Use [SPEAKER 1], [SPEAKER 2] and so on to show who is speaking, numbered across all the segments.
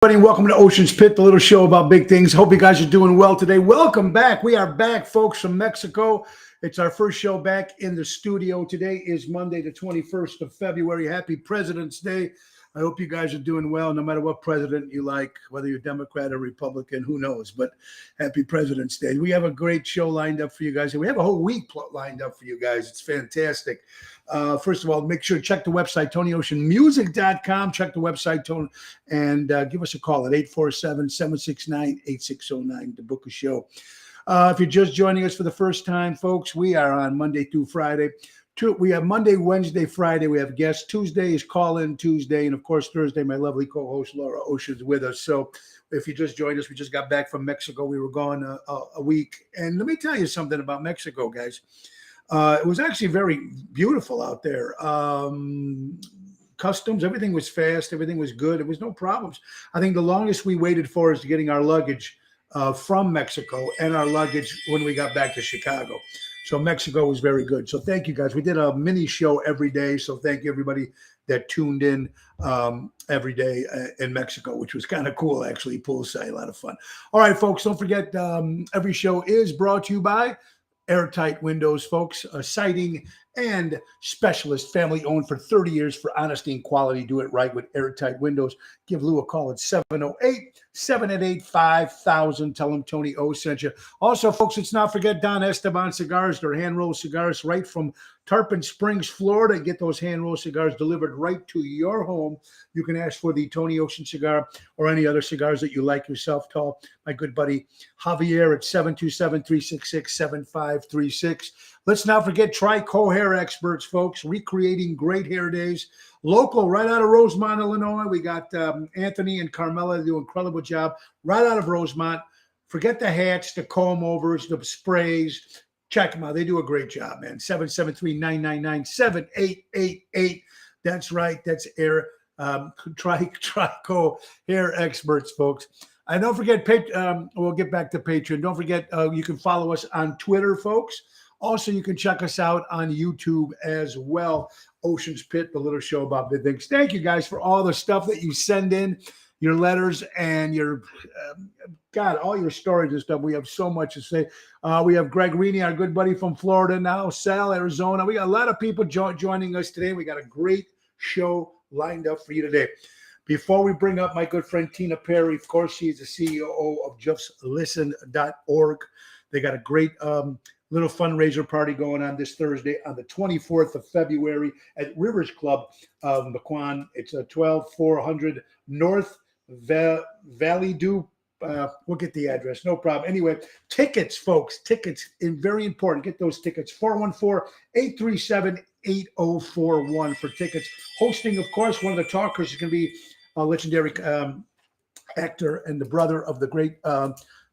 [SPEAKER 1] Everybody, welcome to Ocean's Pit, the little show about big things. Hope you guys are doing well today. Welcome back. We are back, folks, from Mexico. It's our first show back in the studio. Today is Monday, the 21st of February. Happy President's Day. I hope you guys are doing well, no matter what president you like, whether you're Democrat or Republican, who knows. But happy President's Day. We have a great show lined up for you guys. And we have a whole week lined up for you guys. It's fantastic. First of all, make sure to check the website, TonyOceanMusic.com. Check the website, Tony, and give us a call at 847-769-8609 to book a show. If you're just joining us for the first time, folks, we are on Monday through Friday. We have Monday, Wednesday, Friday. We have guests. Tuesday is call-in Tuesday. And, of course, Thursday, my lovely co-host, Laura Ocean's with us. So if you just joined us, we just got back from Mexico. We were gone a week. And let me tell you something about Mexico, guys. It was actually very beautiful out there. Customs, everything was fast. Everything was good. There was no problems. I think the longest we waited for is getting our luggage from Mexico and our luggage when we got back to Chicago. So Mexico was very good. So thank you, guys. We did a mini show every day. So thank you, everybody that tuned in every day in Mexico, which was kind of cool, actually, poolside, a lot of fun. All right, folks, don't forget every show is brought to you by Airtight Windows, folks, a siding and specialist, family owned for 30 years for honesty and quality. Do it right with Airtight Windows. Give Lou a call at 708-788-5000. Tell him Tony O sent you. Also, folks, let's not forget Don Esteban Cigars. They're hand-rolled cigars right from Tarpon Springs, Florida. Get those hand-rolled cigars delivered right to your home. You can ask for the Tony Ocean cigar or any other cigars that you like yourself. Call my good buddy Javier at 727-366-7536. Let's not forget Trico Hair Experts, folks, recreating great hair days. Local, right out of Rosemont, Illinois. We got Anthony and Carmela. They do an incredible job right out of Rosemont. Forget the hats, the comb-overs, the sprays. Check them out. They do a great job, man. 773-999-7888. That's right. That's Trico Hair Experts, folks. And don't forget, we'll get back to Patreon. Don't forget, you can follow us on Twitter, folks. Also, you can check us out on YouTube as well. Ocean's Pit, the little show about big things. Thank you, guys, for all the stuff that you send in, your letters and your, all your stories and stuff. We have so much to say. We have Greg Reaney, our good buddy from Florida now, Sal, Arizona. We got a lot of people joining us today. We got a great show lined up for you today. Before we bring up my good friend Tina Perry, of course, she's the CEO of justlisten.org. They got a great little fundraiser party going on this Thursday on the 24th of February at Rivers Club of Mequon. It's a 12400 North Valley Du. We'll get the address, no problem. Anyway, tickets, folks, tickets, very important. Get those tickets, 414-837-8041 for tickets. Hosting, of course, one of the talkers is going to be a legendary actor and the brother of the great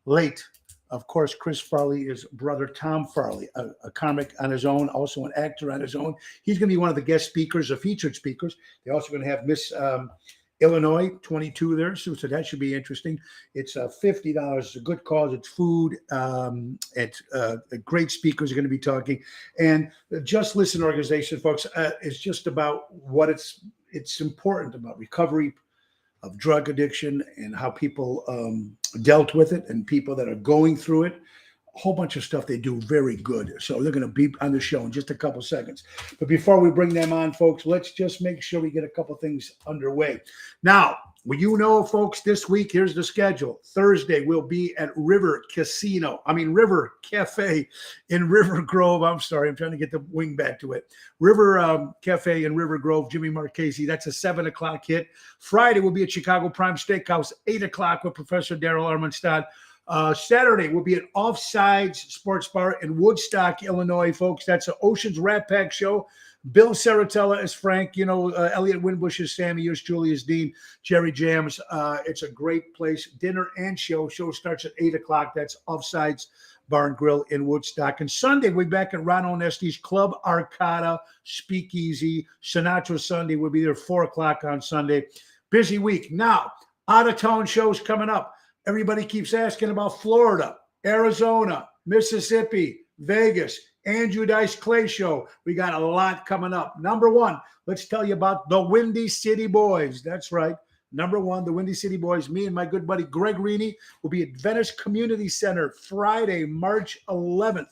[SPEAKER 1] late, of course, Chris Farley is brother Tom Farley, a comic on his own, also an actor on his own. He's going to be one of the guest speakers, the featured speakers. They're also going to have Miss Illinois 22 there, so that should be interesting. It's $50. It's a good cause. It's food. It's great speakers are going to be talking. And the Just Listen organization, folks, is just about what it's important about recovery of drug addiction and how people dealt with it and people that are going through it. A whole bunch of stuff they do very good. So they're going to be on the show in just a couple seconds. But before we bring them on, folks, let's just make sure we get a couple things underway. Now, folks, this week, here's the schedule. Thursday, we'll be at River Cafe in River Grove. I'm sorry, I'm trying to get the wing back to it. River Cafe in River Grove, Jimmy Marchese. That's a 7 o'clock hit. Friday, we'll be at Chicago Prime Steakhouse, 8 o'clock with Professor Daryl Armanstad. Saturday, we'll be at Offsides Sports Bar in Woodstock, Illinois, folks. That's an Ocean's Rat Pack show. Bill Saratella is Frank, Elliot Winbush is Sammy, yours Julie is Dean, Jerry Jams. It's a great place. Dinner and show. Show starts at 8 o'clock. That's Offsides Bar and Grill in Woodstock. And Sunday, we'll be back at Ron Onesti's Club Arcada, Speakeasy. Sinatra Sunday, we'll be there 4 o'clock on Sunday. Busy week. Now, out-of-town shows coming up. Everybody keeps asking about Florida, Arizona, Mississippi, Vegas, Andrew Dice Clay Show. We got a lot coming up. Number one, let's tell you about the Windy City Boys. That's right. Number one, the Windy City Boys, me and my good buddy Greg Rini will be at Venice Community Center Friday, March 11th.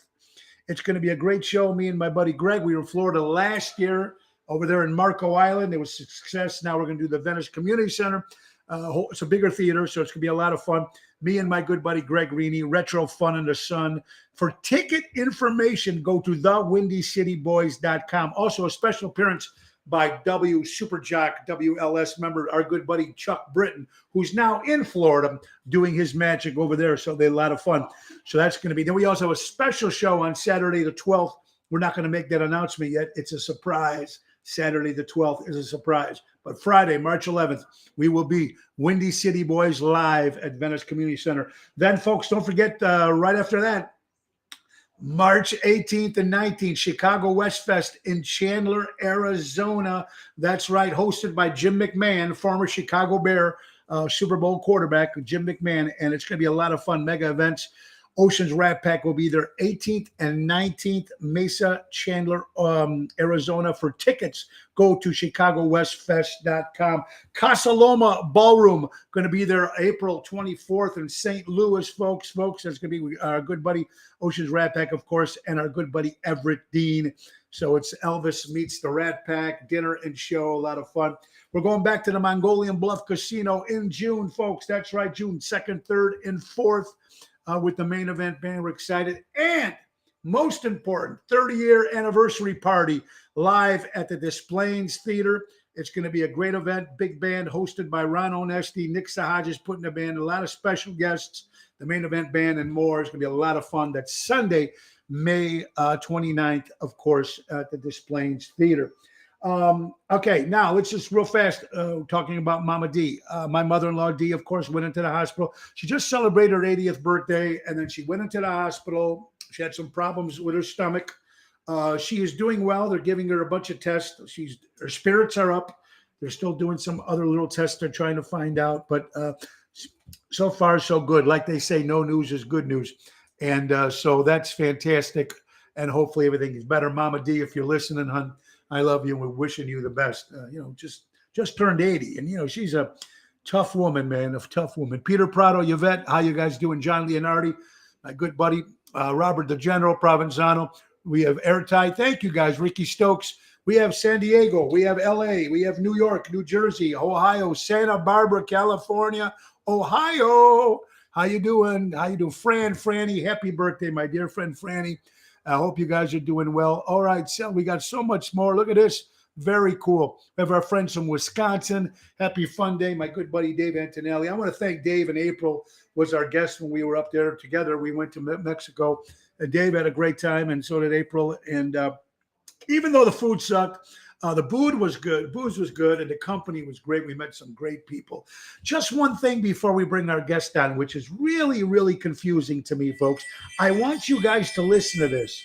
[SPEAKER 1] It's going to be a great show. Me and my buddy Greg, we were in Florida last year over there in Marco Island. It was a success. Now we're going to do the Venice Community Center. It's a bigger theater, so it's going to be a lot of fun. Me and my good buddy Greg Rini, Retro Fun in the Sun. For ticket information, go to thewindycityboys.com. Also, a special appearance by W Superjock WLS member, our good buddy Chuck Britton, who's now in Florida doing his magic over there. So they had a lot of fun. So that's going to be. Then we also have a special show on Saturday the 12th. We're not going to make that announcement yet. It's a surprise. Saturday the 12th is a surprise. But Friday, March 11th, we will be Windy City Boys live at Venice Community Center. Then, folks, don't forget, right after that, March 18th and 19th, Chicago West Fest in Chandler, Arizona. That's right, hosted by Jim McMahon, former Chicago Bear Super Bowl quarterback, Jim McMahon, and it's going to be a lot of fun, mega events. Ocean's Rat Pack will be there 18th and 19th, Mesa, Chandler, Arizona. For tickets, go to ChicagoWestFest.com. Casa Loma Ballroom, going to be there April 24th in St. Louis, folks. That's going to be our good buddy Ocean's Rat Pack, of course, and our good buddy Everett Dean. So it's Elvis meets the Rat Pack, dinner and show, a lot of fun. We're going back to the Mongolian Bluff Casino in June, folks. That's right, June 2nd, 3rd, and 4th. With the main event band. We're excited. And most important, 30-year anniversary party live at the Des Plaines Theater. It's going to be a great event. Big band hosted by Ron Onesti, Nick Sahajas putting the band, a lot of special guests, the main event band, and more. It's going to be a lot of fun. That's Sunday, May 29th, of course, at the Des Plaines Theater. Okay, now let's just real fast talking about Mama D. My mother-in-law D, of course, went into the hospital. She just celebrated her 80th birthday, and then she went into the hospital. She had some problems with her stomach. She is doing well. They're giving her a bunch of tests. Her spirits are up. They're still doing some other little tests they're trying to find out, but so far so good. Like they say, no news is good news, and so that's fantastic. And hopefully everything is better. Mama D, if you're listening, hon, I love you, and we're wishing you the best. Just turned 80, and she's a tough woman, man, a tough woman. Peter Prado, Yvette, how you guys doing? John Leonardi, my good buddy, Robert the General, Provenzano. We have Airtight. Thank you, guys. Ricky Stokes. We have San Diego. We have LA. We have New York, New Jersey, Ohio, Santa Barbara, California, Ohio. How you doing? Franny, happy birthday, my dear friend Franny. I hope you guys are doing well. All right, so we got so much more. Look at this. Very cool. We have our friends from Wisconsin. Happy Fun Day, my good buddy Dave Antonelli. I want to thank Dave. And April was our guest when we were up there together. We went to Mexico. And Dave had a great time, and so did April. And even though the food sucked, the booze was good, and the company was great. We met some great people. Just one thing before we bring our guest on, which is really, really confusing to me, folks. I want you guys to listen to this.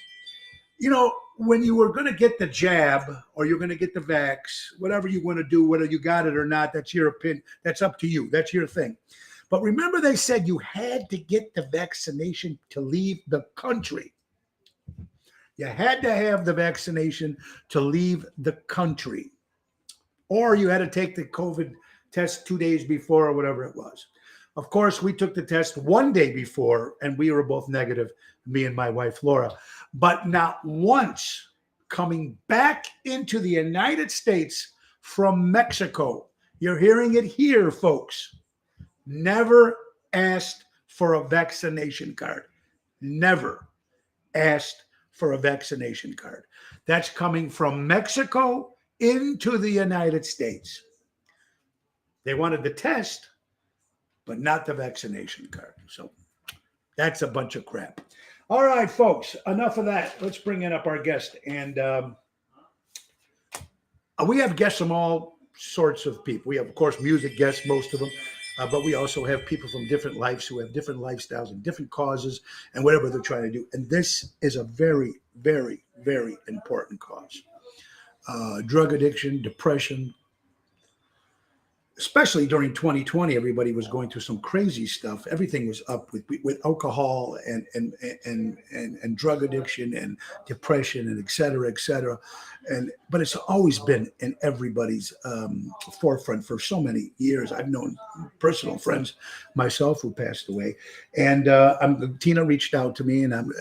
[SPEAKER 1] When you were going to get the jab or you're going to get the vax, whatever you want to do, whether you got it or not, that's your opinion. That's up to you. That's your thing. But remember, they said you had to get the vaccination to leave the country. You had to have the vaccination to leave the country. Or you had to take the COVID test 2 days before or whatever it was. Of course, we took the test 1 day before, and we were both negative, me and my wife, Laura. But not once coming back into the United States from Mexico. You're hearing it here, folks. Never asked for a vaccination card. Never asked for a vaccination card. That's coming from Mexico into the United States. They wanted the test, but not the vaccination card. So that's a bunch of crap. All right, folks, enough of that. Let's bring in up our guest. And we have guests from all sorts of people. We have, of course, music guests, most of them. But we also have people from different lives who have different lifestyles and different causes and whatever they're trying to do. And this is a very, very, very important cause. Drug addiction, depression, especially during 2020, everybody was going through some crazy stuff. Everything was up with alcohol and drug addiction and depression and et cetera, et cetera. And but it's always been in everybody's forefront for so many years. I've known personal friends myself who passed away, and Tina reached out to me, and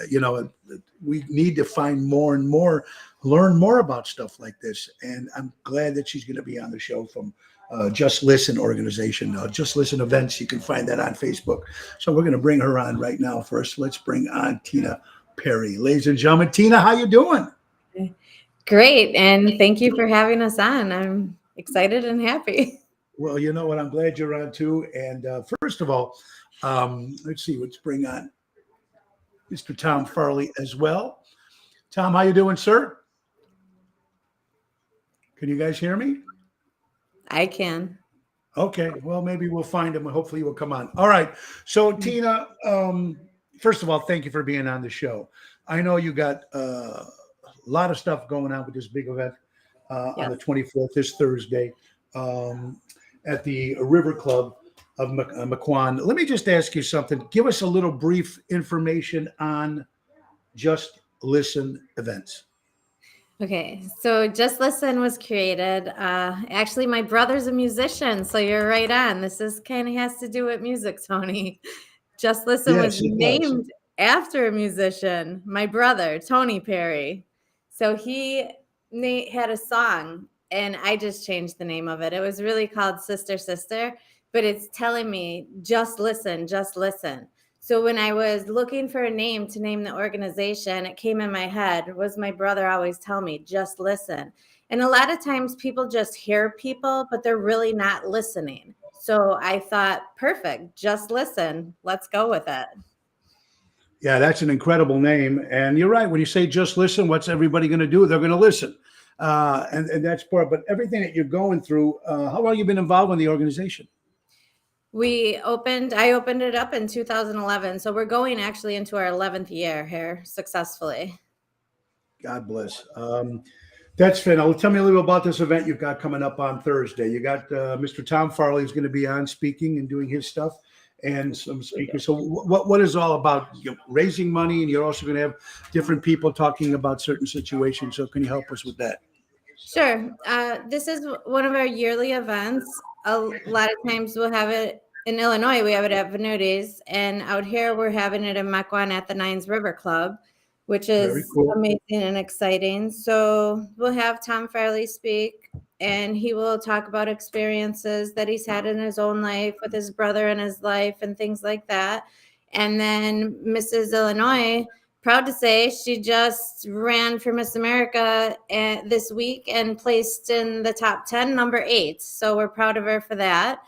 [SPEAKER 1] we need to find more and more, learn more about stuff like this. And I'm glad that she's going to be on the show from Just Listen organization, Just Listen events. You can find that on Facebook. So we're going to bring her on right now. First, let's bring on Tina Perry. Ladies and gentlemen, Tina, how you doing?
[SPEAKER 2] Great. And thank you for having us on. I'm excited and happy.
[SPEAKER 1] Well, you know what? I'm glad you're on too. And first of all, let's see, let's bring on Mr. Tom Farley as well. Tom, how you doing, sir? Can you guys hear me?
[SPEAKER 2] I can.
[SPEAKER 1] Okay, well, maybe we'll find him. Hopefully, he'll come on. All right. So, Tina, first of all, thank you for being on the show. I know you got a lot of stuff going on with this big event on the 24th, this Thursday, at the River Club of Mequon. Let me just ask you something. Give us a little brief information on Just Listen events.
[SPEAKER 2] Okay, so Just Listen was created. Actually, my brother's a musician, so you're right on. This is kind of has to do with music, Tony. Just Listen was named after a musician, my brother, Tony Perry. So he had a song, and I just changed the name of it. It was really called Sister, Sister, but it's telling me, just listen, just listen. So when I was looking for a name to name the organization, it came in my head was my brother always tell me, just listen. And a lot of times people just hear people, but they're really not listening. So I thought, perfect, just listen. Let's go with it.
[SPEAKER 1] Yeah, that's an incredible name. And you're right. When you say just listen, what's everybody going to do? They're going to listen. And that's part. But everything that you're going through, how long have you been involved in the organization?
[SPEAKER 2] I opened it up in 2011. So we're going actually into our 11th year here successfully.
[SPEAKER 1] God bless. That's Finn. Tell me a little about this event you've got coming up on Thursday. You got Mr. Tom Farley is going to be on speaking and doing his stuff, and some speakers. So what is all about? You're raising money, and you're also going to have different people talking about certain situations. So can you help us with that?
[SPEAKER 2] Sure. This is one of our yearly events. A lot of times we'll have it in Illinois. We have it at Venutis, and out here we're having it in Mequon at the Nines River Club, which is amazing and exciting. So we'll have Tom Farley speak, and he will talk about experiences that he's had in his own life with his brother in his life and things like that. And then Mrs. Illinois, proud to say, she just ran for Miss America this week and placed in the top 10, number 8. So we're proud of her for that.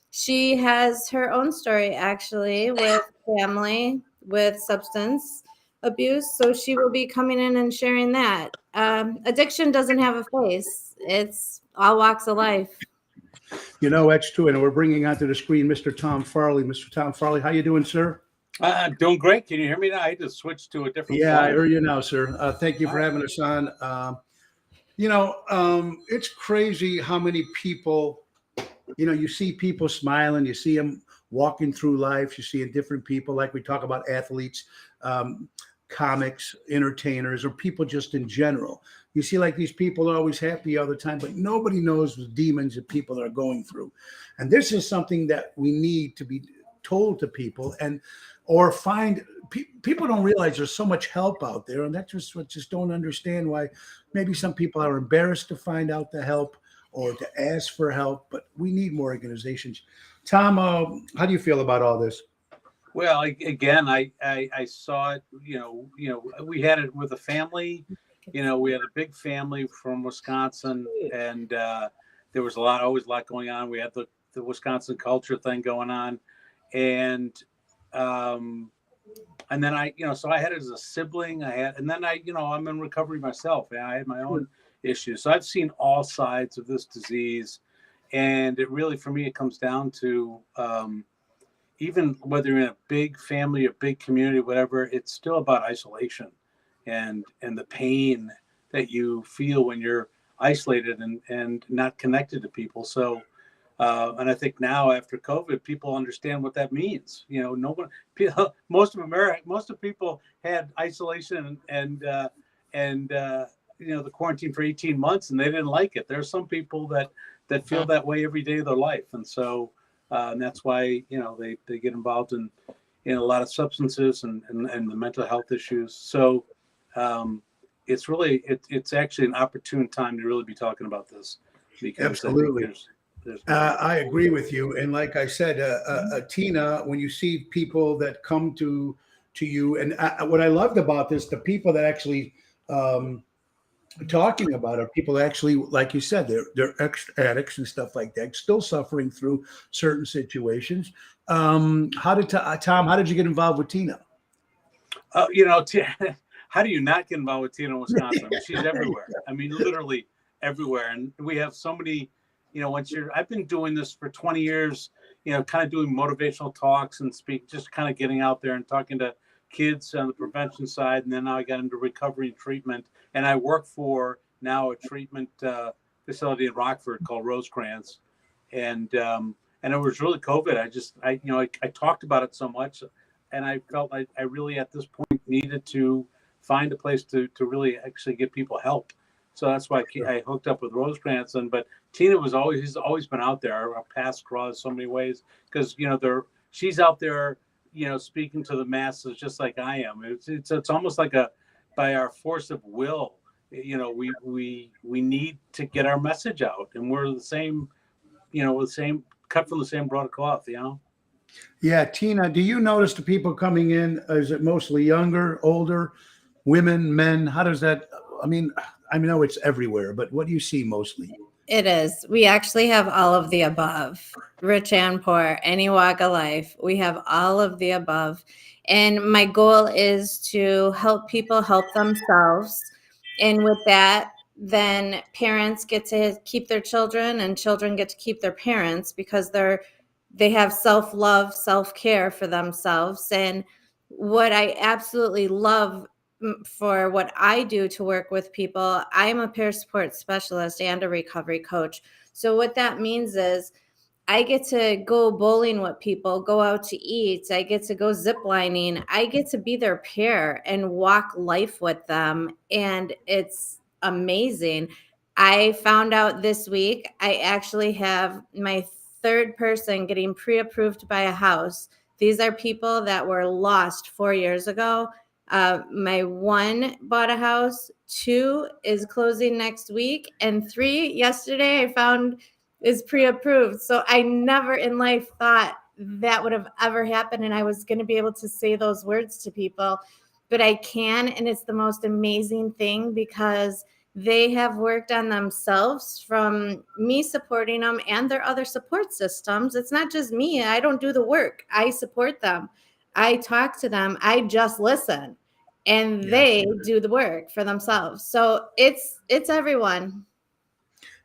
[SPEAKER 2] She has her own story, actually, with family, with substance abuse. So she will be coming in and sharing that. Addiction doesn't have a face. It's all walks of life.
[SPEAKER 1] You know, that's true. And we're bringing onto the screen Mr. Tom Farley. Mr. Tom Farley, how you doing, sir?
[SPEAKER 3] Doing great. Can you hear me now? I just switched to a different phone.
[SPEAKER 1] I hear you now, sir. Thank you for having us on. It's crazy how many people, you see people smiling, you see them walking through life, you see different people, like we talk about athletes, comics, entertainers, or people just in general. You see like these people are always happy all the time, but nobody knows the demons that people are going through. And this is something that we need to be told to people or find. People don't realize there's so much help out there, and that's just don't understand why maybe some people are embarrassed to find out the help or to ask for help, but we need more organizations. Tom, how do you feel about all this?
[SPEAKER 3] Well, again, I saw it, we had it with a family, we had a big family from Wisconsin, and there was always a lot going on. We had the Wisconsin culture thing going on. And then so I had it as a sibling. And then I'm in recovery myself, and I had my own issues. So I've seen all sides of this disease, and it really, for me, it comes down to even whether you're in a big family, a big community, whatever, it's still about isolation and the pain that you feel when you're isolated and not connected to people. So And I think now after COVID, people understand what that means. You know, no one, most of people had isolation and you know, the quarantine for 18 months, and they didn't like it. There are some people that feel that way every day of their life, and so and that's why, you know, they get involved in a lot of substances and the mental health issues. So it's really it's actually an opportune time to really be talking about this, because
[SPEAKER 1] Absolutely.
[SPEAKER 3] I think there's
[SPEAKER 1] I agree with you. And like I said, Tina, when you see people that come to you, and what I loved about this, the people that actually talking about are people actually, like you said, they're ex addicts and stuff like that, still suffering through certain situations. How did Tom? How did you get involved with Tina?
[SPEAKER 3] You know, how do you not get involved with Tina in Wisconsin? I mean, she's everywhere. I mean, literally everywhere. And we have so many, you know, I've been doing this for 20 years, you know, kind of doing motivational talks and just kind of getting out there and talking to kids on the prevention side. And then now I got into recovery and treatment. And I work for now a treatment facility in Rockford called Rosecrans. And it was really COVID. I talked about it so much, and I felt like I really at this point needed to find a place to really actually get people help. So that's why I hooked up with Rosecrans. But Tina has always been out there. Our paths crossed so many ways, because, you know, she's out there, you know, speaking to the masses just like I am. It's almost like by our force of will, you know, we need to get our message out, and we're the same, you know, cut from the same broad cloth, you know.
[SPEAKER 1] Yeah, Tina, do you notice the people coming in? Is it mostly younger, older, women, men? How does that? I know it's everywhere, but what do you see mostly?
[SPEAKER 2] It is. We actually have all of the above, rich and poor, any walk of life. We have all of the above. And my goal is to help people help themselves. And with that, then parents get to keep their children, and children get to keep their parents, because they have self-love, self-care for themselves. And what I absolutely love for what I do to work with people, I'm a peer support specialist and a recovery coach. So what that means is I get to go bowling with people, go out to eat. I get to go zip lining. I get to be their peer and walk life with them. And it's amazing. I found out this week, I actually have my third person getting pre-approved by a house. These are people that were lost 4 years ago. My one bought a house, 2 is closing next week, and 3 yesterday I found is pre-approved. So I never in life thought that would have ever happened, and I was going to be able to say those words to people, but I can. And it's the most amazing thing, because they have worked on themselves from me supporting them and their other support systems. It's not just me. I don't do the work. I support them. I talk to them. I just listen, and they do the work for themselves. So it's everyone.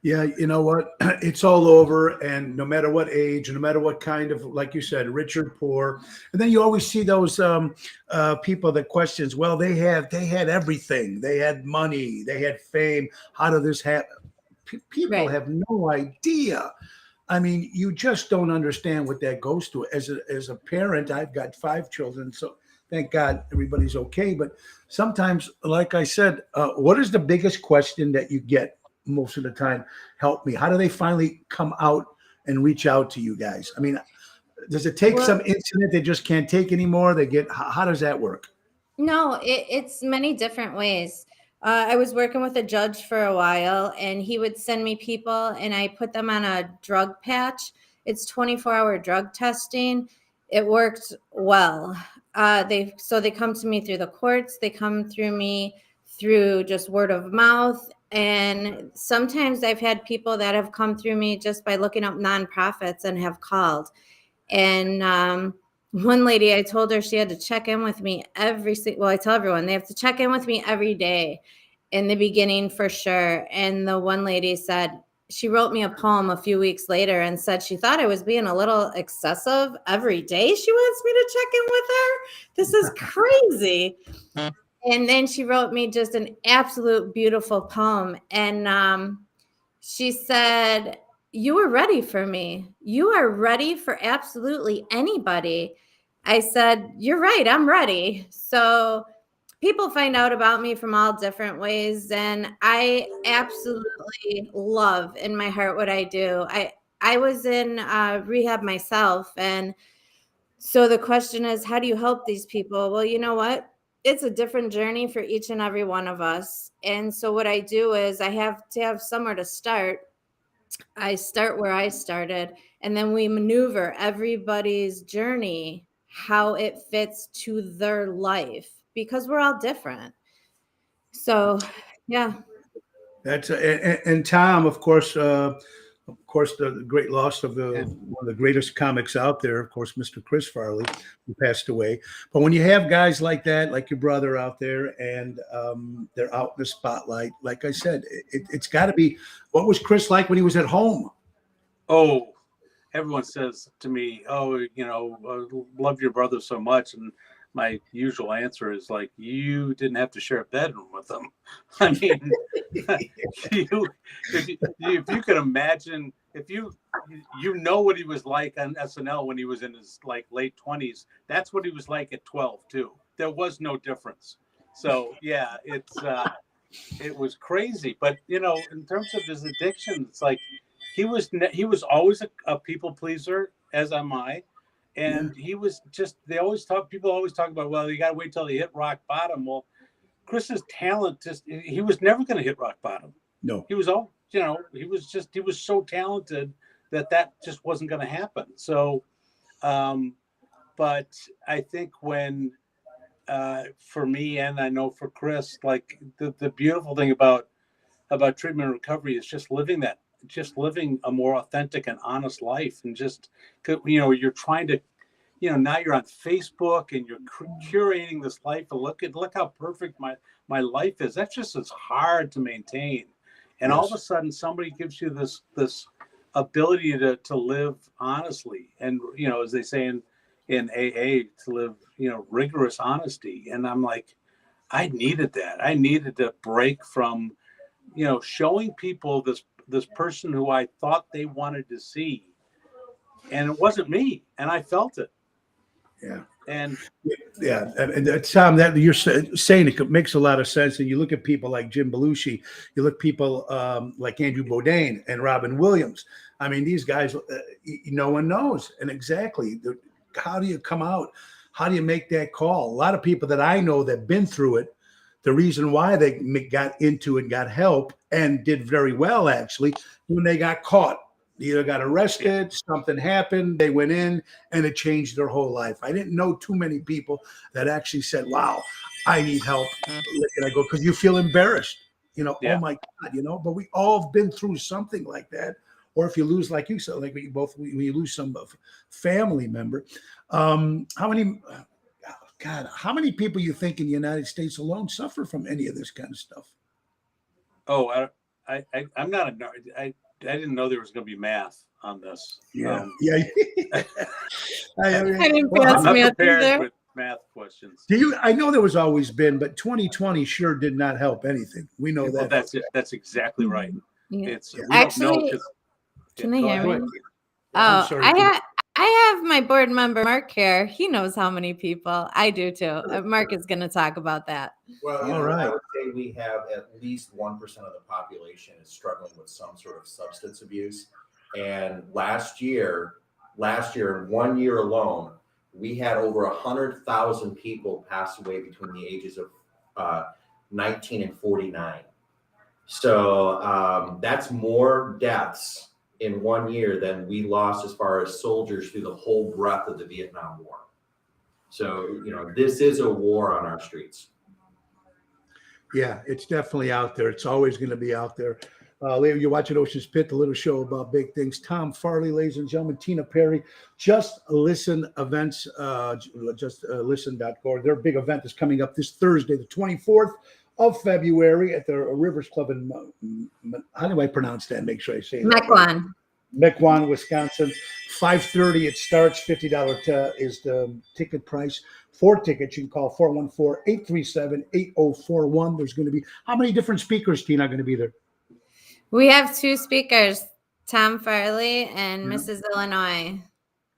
[SPEAKER 1] Yeah, you know what? It's all over, and no matter what age, no matter what kind of, like you said, rich or poor. And then you always see those people that questions. Well, they had everything. They had money. They had fame. How did this happen? People
[SPEAKER 2] Right.
[SPEAKER 1] have no idea. I mean, you just don't understand what that goes to. As a parent, I've got 5 children, so thank God everybody's okay. But sometimes, like I said, what is the biggest question that you get most of the time? Help me. How do they finally come out and reach out to you guys? I mean, does it take some incident they just can't take anymore? How does that work?
[SPEAKER 2] No, it's many different ways. I was working with a judge for a while, and he would send me people, and I put them on a drug patch. It's 24-hour drug testing. It worked well. They come to me through the courts. They come through me through just word of mouth. And sometimes I've had people that have come through me just by looking up nonprofits and have called. And one lady, I told her she had to check in with me I tell everyone they have to check in with me every day in the beginning for sure. And the one lady said, she wrote me a poem a few weeks later and said she thought I was being a little excessive. Every day she wants me to check in with her. This is crazy. And then she wrote me just an absolute beautiful poem. And she said, you were ready for me. You are ready for absolutely anybody. I said, you're right. I'm ready. So people find out about me from all different ways. And I absolutely love in my heart what I do. I was in rehab myself. And so the question is, how do you help these people? Well, you know what? It's a different journey for each and every one of us. And so what I do is I have to have somewhere to start. I start where I started, and then we maneuver everybody's journey, how it fits to their life, because we're all different. So, yeah.
[SPEAKER 1] That's and Tom, of course, the great loss of one of the greatest comics out there, of course, Mr. Chris Farley, who passed away. But when you have guys like that, like your brother out there, and they're out in the spotlight, like I said, it's got to be. What was Chris like when he was at home?
[SPEAKER 3] Oh, everyone says to me, "Oh, love your brother so much," and my usual answer is like, "You didn't have to share a bedroom with him." I mean, if you could imagine, if you know what he was like on SNL when he was in his like late 20s, that's what he was like at 12 too. There was no difference. So yeah, it was crazy. But in terms of his addiction, it's like he was always a people pleaser, as am I. And he was just, people always talk about, well, you got to wait till he hit rock bottom. Well, Chris's talent he was never going to hit rock bottom.
[SPEAKER 1] No.
[SPEAKER 3] He was he was so talented that just wasn't going to happen. So, but I think when, for me, and I know for Chris, like the beautiful thing about treatment and recovery is just living a more authentic and honest life. And just, you're trying to, now you're on Facebook and you're curating this life, and look how perfect my life is. That's just as hard to maintain. And all of a sudden somebody gives you this ability to live honestly. And, as they say in AA, to live, rigorous honesty. And I'm like, I needed that. I needed to break from, showing people this person who I thought they wanted to see, and it wasn't me, and I felt it.
[SPEAKER 1] Yeah.
[SPEAKER 3] And
[SPEAKER 1] Tom, that you're saying, it makes a lot of sense. And you look at people like Jim Belushi, you look at people like Andrew Bourdain and Robin Williams. I mean, these guys, no one knows. And exactly, how do you come out? How do you make that call? A lot of people that I know that have been through it, the reason why they got into it, got help, and did very well, actually, when they got caught. They either got arrested, something happened, they went in, and it changed their whole life. I didn't know too many people that actually said, wow, I need help. And I go, because you feel embarrassed, oh my God, but we all have been through something like that. Or if you lose, like you said, like when you lose some family member, how many people you think in the United States alone suffer from any of this kind of stuff?
[SPEAKER 3] Oh, I'm not I didn't know there was going to be math on this.
[SPEAKER 1] Yeah.
[SPEAKER 2] I didn't
[SPEAKER 3] I'm not prepared with math questions.
[SPEAKER 1] I know there was always been, but 2020 sure did not help anything. We know that.
[SPEAKER 3] Well, that's it. That's exactly right.
[SPEAKER 2] Yeah.
[SPEAKER 3] It's
[SPEAKER 2] actually. Can I hear me? Oh, I have my board member Mark here. He knows how many people. I do too. Mark is going to talk about that.
[SPEAKER 4] Well, I would say we have at least 1% of the population is struggling with some sort of substance abuse. And last year, in 1 year alone, we had over 100,000 people pass away between the ages of 19 and 49. So that's more deaths in 1 year than we lost as far as soldiers through the whole breadth of the Vietnam War. So, this is a war on our streets.
[SPEAKER 1] Yeah, it's definitely out there. It's always going to be out there. You're watching Ocean's Pit, the little show about big things. Tom Farley, ladies and gentlemen, Tina Perry, Just Listen events, justlisten.org. Their big event is coming up this Thursday, the 24th of February at the Rivers Club in, how do I pronounce that? Make sure I say it. Mequon, Wisconsin. 5:30 it starts. $50 is the ticket price. For tickets, you can call 414-837-8041. There's going to be, how many different speakers, Tina, are going to be there?
[SPEAKER 2] We have 2 speakers. Tom Farley and
[SPEAKER 1] Yeah.
[SPEAKER 2] Mrs. Illinois.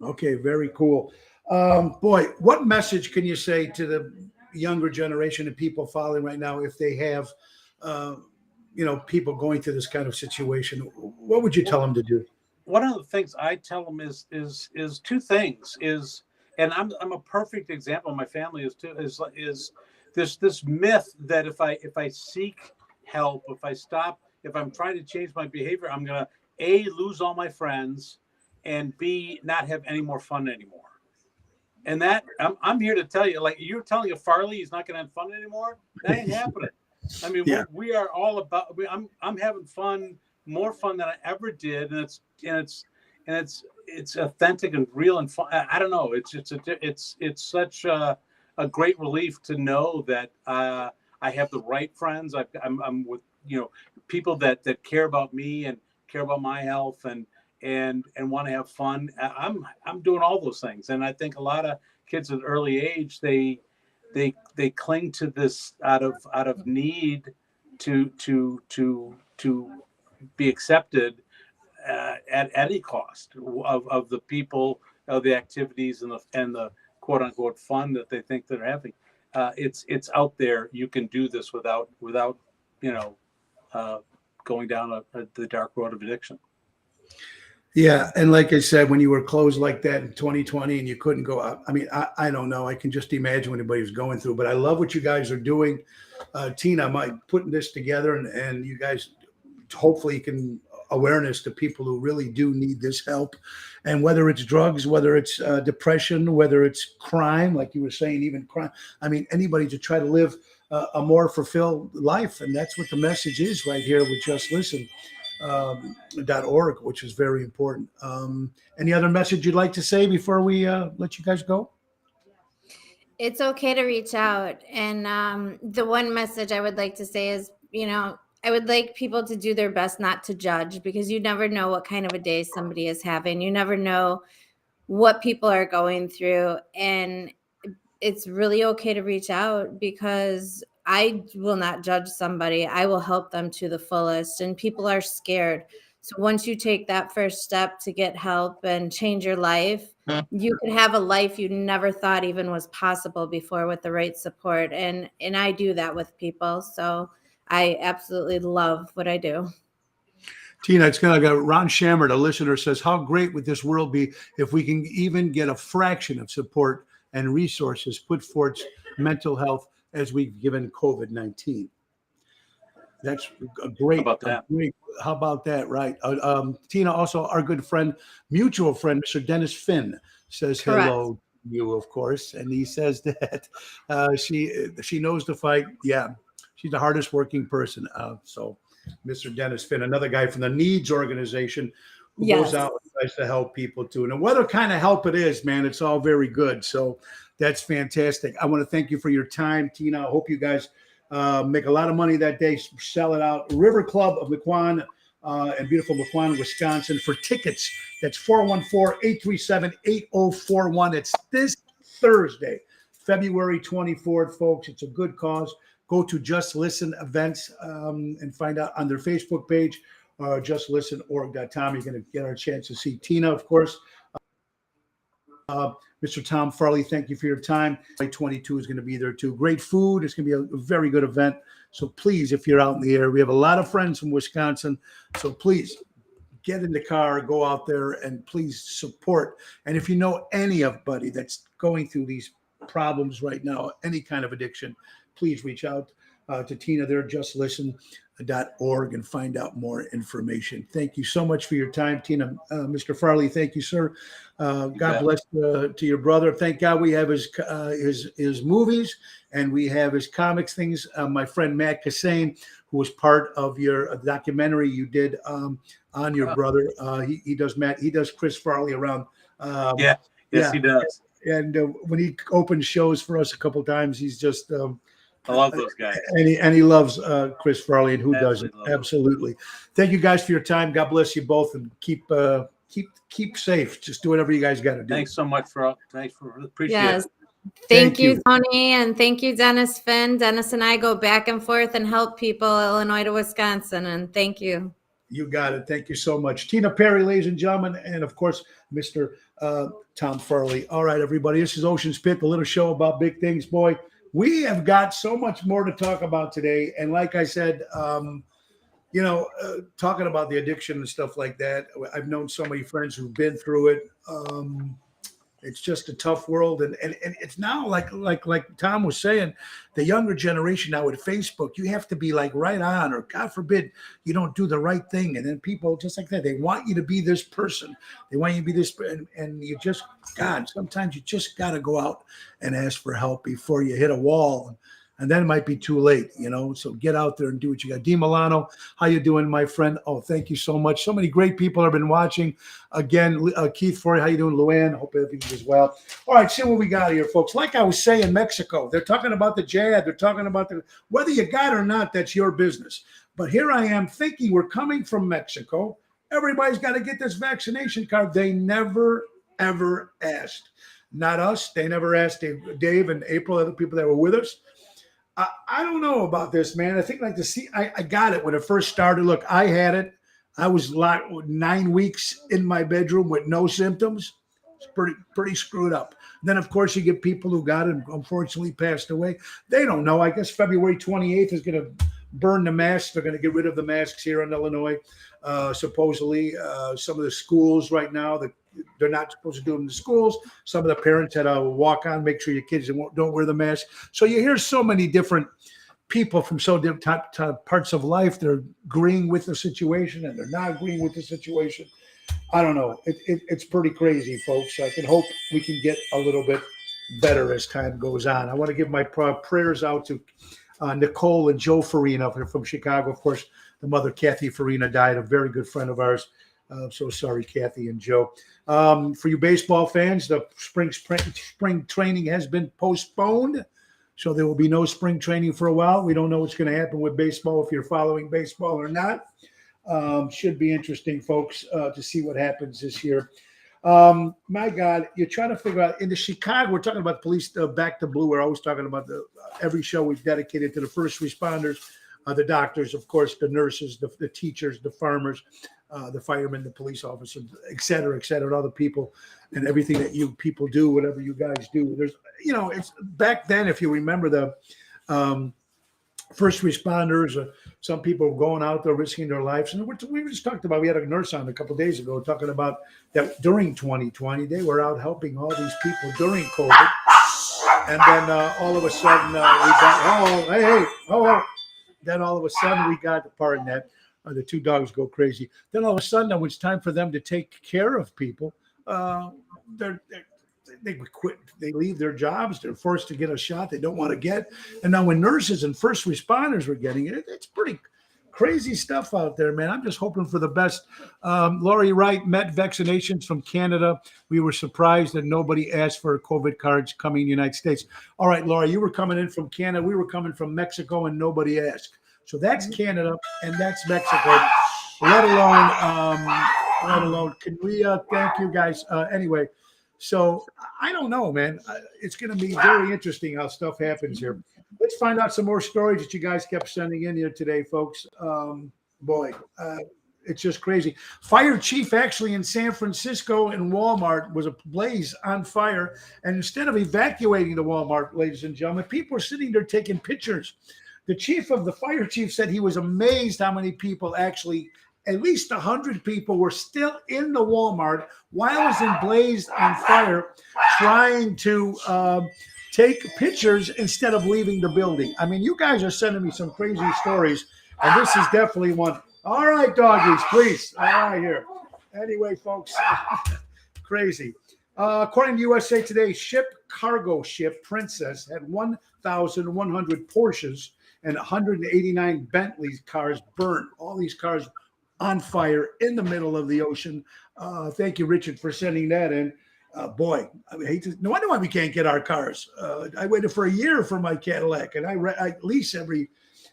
[SPEAKER 1] Okay, very cool. Boy, what message can you say to the younger generation and people following right now if they have, uh, people going through this kind of situation? What would you tell them to do?
[SPEAKER 3] One of the things I tell them is two things and I'm a perfect example. My family is too, is this myth that if I seek help, if I'm trying to change my behavior, I'm going to A, lose all my friends, and B, not have any more fun anymore. And that I'm here to tell you, like you're telling a Farley he's not going to have fun anymore. That ain't happening. I mean,
[SPEAKER 1] Yeah.
[SPEAKER 3] we are all about. I'm having fun, more fun than I ever did, and it's authentic and real and fun. I don't know. It's such a great relief to know that I have the right friends. I'm with people that care about me and care about my health and want to have fun. I'm doing all those things, and I think a lot of kids at an early age they cling to this out of need to be accepted at any cost of the people, of the activities, and the quote unquote fun that they think they're having. It's out there. You can do this without going down the dark road of addiction.
[SPEAKER 1] Yeah, and like I said, when you were closed like that in 2020 and you couldn't go out, I mean, I don't know. I can just imagine what anybody was going through. But I love what you guys are doing, Tina. Putting this together, and you guys hopefully can awareness to people who really do need this help, and whether it's drugs, whether it's depression, whether it's crime, like you were saying, even crime. I mean, anybody to try to live a more fulfilled life, and that's what the message is right here with Just Listen. .org, which is very important. Any other message you'd like to say before we let you guys go?
[SPEAKER 2] It's okay to reach out. And the one message I would like to say is, I would like people to do their best not to judge, because you never know what kind of a day somebody is having. You never know what people are going through. And it's really okay to reach out, because I will not judge somebody. I will help them to the fullest. And people are scared. So once you take that first step to get help and change your life, you can have a life you never thought even was possible before with the right support. And I do that with people. So I absolutely love what I do.
[SPEAKER 1] Tina, it's kind of got Ron Shammer, a listener, says, how great would this world be if we can even get a fraction of support and resources put towards mental health as we've given COVID-19. That's a great.
[SPEAKER 3] How about that?
[SPEAKER 1] How about that? Right. Tina, also our good friend, mutual friend, Mr. Dennis Finn, says
[SPEAKER 2] Correct.
[SPEAKER 1] Hello to you, of course. And he says that she knows the fight. Yeah, she's the hardest working person. So Mr. Dennis Finn, another guy from the Needs organization who
[SPEAKER 2] Yes.
[SPEAKER 1] goes out and tries to help people too. And whatever kind of help it is, man, it's all very good. So that's fantastic. I want to thank you for your time, Tina. I hope you guys make a lot of money that day, sell it out. River Club of Mequon and beautiful Mequon, Wisconsin. For tickets, that's 414-837-8041. It's this Thursday, February 24th, folks. It's a good cause. Go to Just Listen events and find out on their Facebook page, justlistenorg.com. You're going to get our chance to see Tina, of course. Mr. Tom Farley, thank you for your time. 22 is going to be there too. Great food. It's going to be a very good event. So please, if you're out in the area, we have a lot of friends from Wisconsin. So please get in the car, go out there, and please support. And if you know anybody that's going through these problems right now, any kind of addiction, please reach out to Tina there, justlisten.org, and find out more information. Thank you so much for your time, Tina. Mr. Farley, thank you, sir. God bless to your brother. Thank God we have his movies and we have his comics things. My friend Matt Cassane, who was part of your documentary you did on your brother. He does Chris Farley around.
[SPEAKER 3] Yes, he does.
[SPEAKER 1] And when he opened shows for us a couple of times, he's just
[SPEAKER 3] I love those guys.
[SPEAKER 1] And he loves Chris Farley, and who doesn't?
[SPEAKER 3] Absolutely.
[SPEAKER 1] Absolutely. Thank you guys for your time. God bless you both, and keep safe. Just do whatever you guys got to do.
[SPEAKER 3] Thanks so much appreciate
[SPEAKER 2] Yes.
[SPEAKER 3] it.
[SPEAKER 2] Thank you, Tony, and thank you, Dennis Finn. Dennis and I go back and forth and help people, Illinois to Wisconsin, and thank you.
[SPEAKER 1] You got it. Thank you so much. Tina Perry, ladies and gentlemen, and of course, Mr. Tom Farley. All right, everybody. This is Ocean's Pit, the little show about big things. Boy, we have got so much more to talk about today. And like I said, talking about the addiction and stuff like that, I've known so many friends who've been through it. It's just a tough world, and it's now like Tom was saying, the younger generation now with Facebook, you have to be like right on, or God forbid you don't do the right thing, and then people just like that, they want you to be this person, they want you to be this, and you just, God, sometimes you just got to go out and ask for help before you hit a wall. And then it might be too late, so get out there and do what you got. Dee Milano, how you doing, my friend? Oh, thank you so much. So many great people have been watching. Again, Keith Forey, how you doing? Luann, hope everything is well. All right, see what we got here, folks. Like I was saying, Mexico, they're talking about the jab. They're talking about whether you got it or not, that's your business. But here I am thinking we're coming from Mexico. Everybody's got to get this vaccination card. They never, ever asked. Not us. They never asked Dave and April, other people that were with us. I don't know about this, man. I think I got it when it first started. Look, I had it. I was locked 9 weeks in my bedroom with no symptoms. It's pretty screwed up. Then, of course, you get people who got it and unfortunately passed away. They don't know. I guess February 28th is going to burn the masks. They're going to get rid of the masks here in Illinois. Supposedly, some of the schools right now, they're not supposed to do them in the schools. Some of the parents had a walk on, make sure your kids don't wear the mask. So you hear so many different people from so different parts of life. They're agreeing with the situation and they're not agreeing with the situation. I don't know. It's pretty crazy, folks. I can hope we can get a little bit better as time goes on. I want to give my prayers out to Nicole and Joe Farina from Chicago. Of course, the mother, Kathy Farina, died, a very good friend of ours. So sorry, Kathy and Joe. For you baseball fans, the spring training has been postponed. So there will be no spring training for a while. We don't know what's going to happen with baseball, if you're following baseball or not. Should be interesting, folks, to see what happens this year. My God, you're trying to figure out, in the Chicago, we're talking about police, Back to Blue. We're always talking about every show we've dedicated to the first responders, the doctors, of course, the nurses, the teachers, the farmers, the firemen, the police officers, et cetera, and other people, and everything that you people do, whatever you guys do. There's, it's back then, if you remember the first responders, some people were going out there risking their lives. And we just talked about, we had a nurse on a couple of days ago talking about that during 2020, they were out helping all these people during COVID. And then all of a sudden we got, then all of a sudden we got, pardon that, the two dogs go crazy. Then all of a sudden, when it's time for them to take care of people, they quit. They leave their jobs. They're forced to get a shot they don't want to get. And now when nurses and first responders were getting it, it's pretty crazy stuff out there, man. I'm just hoping for the best. Laurie Wright, met vaccinations from Canada. We were surprised that nobody asked for COVID cards coming in the United States. All right, Laurie, you were coming in from Canada. We were coming from Mexico, and nobody asked. So that's Canada and that's Mexico. Let alone. Can we thank you guys? Anyway, so I don't know, man. It's going to be very interesting how stuff happens here. Let's find out some more stories that you guys kept sending in here today, folks. It's just crazy. Fire chief actually in San Francisco in Walmart was ablaze on fire. And instead of evacuating the Walmart, ladies and gentlemen, people were sitting there taking pictures. The fire chief said he was amazed how many people actually, at least 100 people were still in the Walmart while it was emblazed on fire, trying to take pictures instead of leaving the building. I mean, you guys are sending me some crazy stories, and this is definitely one. All right, doggies, please. All right, here. Anyway, folks, crazy. According to USA Today, cargo ship Princess had 1,100 Porsches and 189 Bentley cars burned. All these cars on fire in the middle of the ocean. Thank you, Richard, for sending that in. Boy, I hate to. No wonder why we can't get our cars. I waited for a year for my Cadillac, and I lease every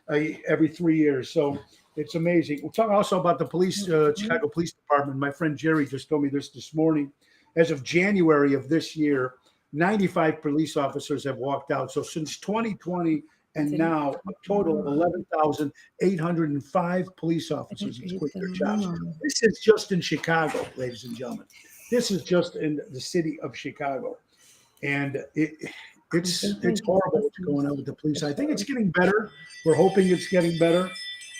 [SPEAKER 1] 3 years. So it's amazing. We'll talk also about the police, Chicago Police Department. My friend Jerry just told me this morning. As of January of this year, 95 police officers have walked out. So since 2020, And now a total of 11,805 police officers have quit their jobs. This is just in Chicago, ladies and gentlemen. This is just in the city of Chicago. And it's horrible what's going on with the police. I think it's getting better. We're hoping it's getting better.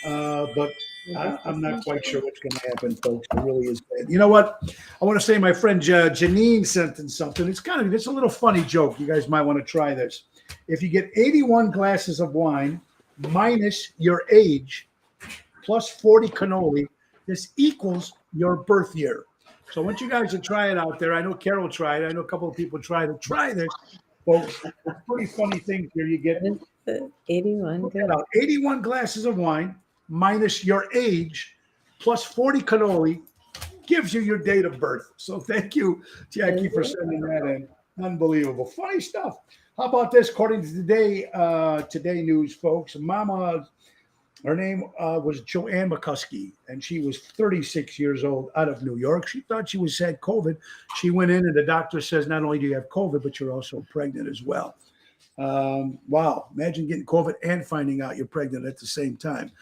[SPEAKER 1] But I'm not quite sure what's going to happen, folks. It really is bad. You know what? I want to say my friend Janine sent in something. It's a little funny joke. You guys might want to try this. If you get 81 glasses of wine minus your age plus 40 cannoli, this equals your birth year. So I want you guys to try it out there. I know Carol tried. I know a couple of people tried to try this, folks. It's pretty funny thing here. You get 81 glasses of wine minus your age plus 40 cannoli gives you your date of birth. So thank you, Jackie, for sending that in. Unbelievable. Funny stuff. How about this? According to Today News, folks, Mama, her name was Joanne McCuskey, and she was 36 years old out of New York. She thought she had COVID. She went in, and the doctor says, not only do you have COVID, but you're also pregnant as well. Wow. Imagine getting COVID and finding out you're pregnant at the same time.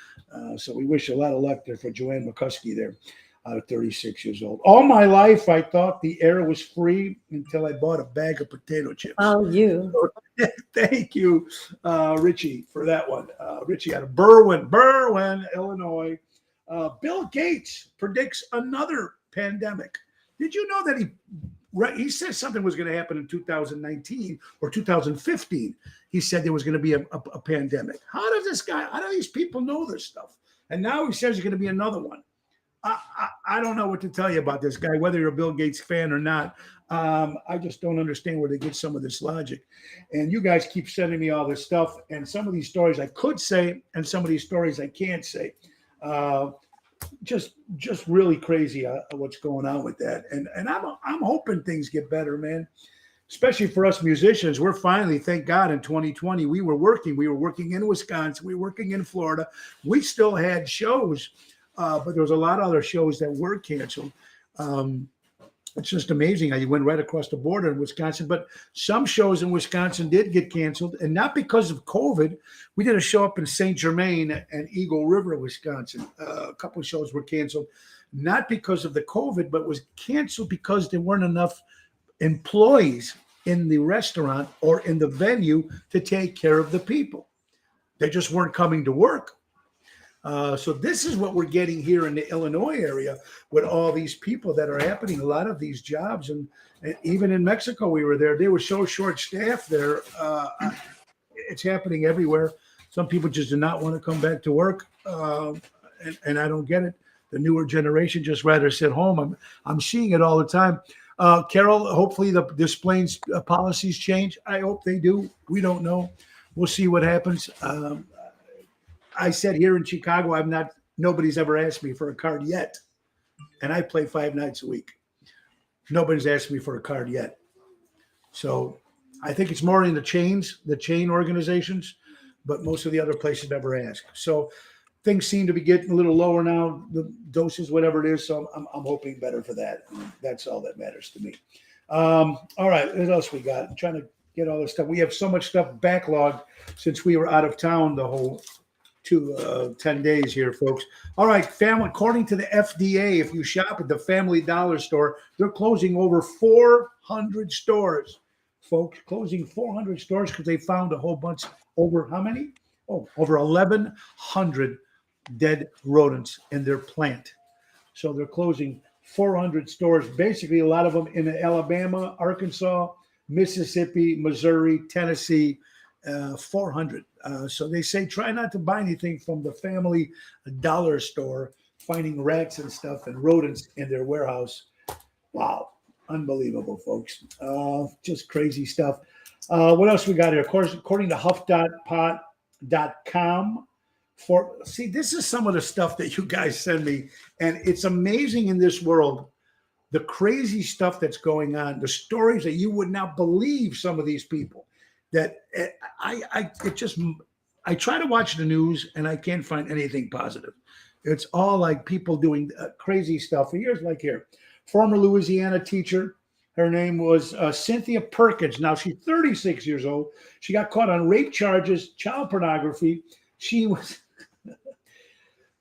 [SPEAKER 1] So we wish a lot of luck there for Joanne McCuskey there, 36 years old. All my life, I thought the air was free until I bought a bag of potato chips.
[SPEAKER 5] Oh, you.
[SPEAKER 1] Thank you, Richie, for that one. Richie out of Berwyn, Illinois. Bill Gates predicts another pandemic. Did you know that he said something was going to happen in 2019 or 2015? He said there was going to be a pandemic. How do these people know this stuff? And now he says there's going to be another one. I don't know what to tell you about this guy, whether you're a Bill Gates fan or not. I just don't understand where they get some of this logic. And you guys keep sending me all this stuff. And some of these stories I could say, and some of these stories I can't say. Just really crazy what's going on with that. And I'm hoping things get better, man. Especially for us musicians. We're finally, thank God, in 2020, we were working in Wisconsin. We were working in Florida. We still had shows. But there was a lot of other shows that were canceled. It's just amazing how you went right across the border in Wisconsin. But some shows in Wisconsin did get canceled, and not because of COVID. We did a show up in St. Germain and Eagle River, Wisconsin. A couple of shows were canceled, not because of the COVID, but was canceled because there weren't enough employees in the restaurant or in the venue to take care of the people. They just weren't coming to work. So this is what we're getting here in the Illinois area with all these people that are happening. A lot of these jobs, and even in Mexico, we were there. They were so short-staffed there. It's happening everywhere. Some people just do not want to come back to work, and I don't get it. The newer generation just rather sit home. I'm seeing it all the time. Carol, hopefully this plane's policies change. I hope they do. We don't know. We'll see what happens. I said here in Chicago, nobody's ever asked me for a card yet. And I play 5 nights a week. Nobody's asked me for a card yet. So I think it's more in the chain organizations, but most of the other places never ask. So things seem to be getting a little lower now, the doses, whatever it is. So I'm hoping better for that. That's all that matters to me. All right, what else we got? I'm trying to get all this stuff. We have so much stuff backlogged since we were out of town the whole 10 days here, folks. All right, family. According to the FDA, if you shop at the Family Dollar store, they're closing over 400 stores, folks. Closing 400 stores because they found a whole bunch. Over how many? Over 1,100 dead rodents in their plant. So they're closing 400 stores. Basically, a lot of them in Alabama, Arkansas, Mississippi, Missouri, Tennessee. 400. So they say try not to buy anything from the Family Dollar store, finding rats and stuff and rodents in their warehouse. Wow. Unbelievable, folks. Just crazy stuff. What else we got here? Of course, according to huff.pot.com. This is some of the stuff that you guys send me, and it's amazing in this world, the crazy stuff that's going on, the stories that you would not believe some of these people. That I try to watch the news and I can't find anything positive. It's all like people doing crazy stuff. Here's like here, former Louisiana teacher Her name was Cynthia Perkins. Now she's 36 years old. She got caught on rape charges, child pornography. She was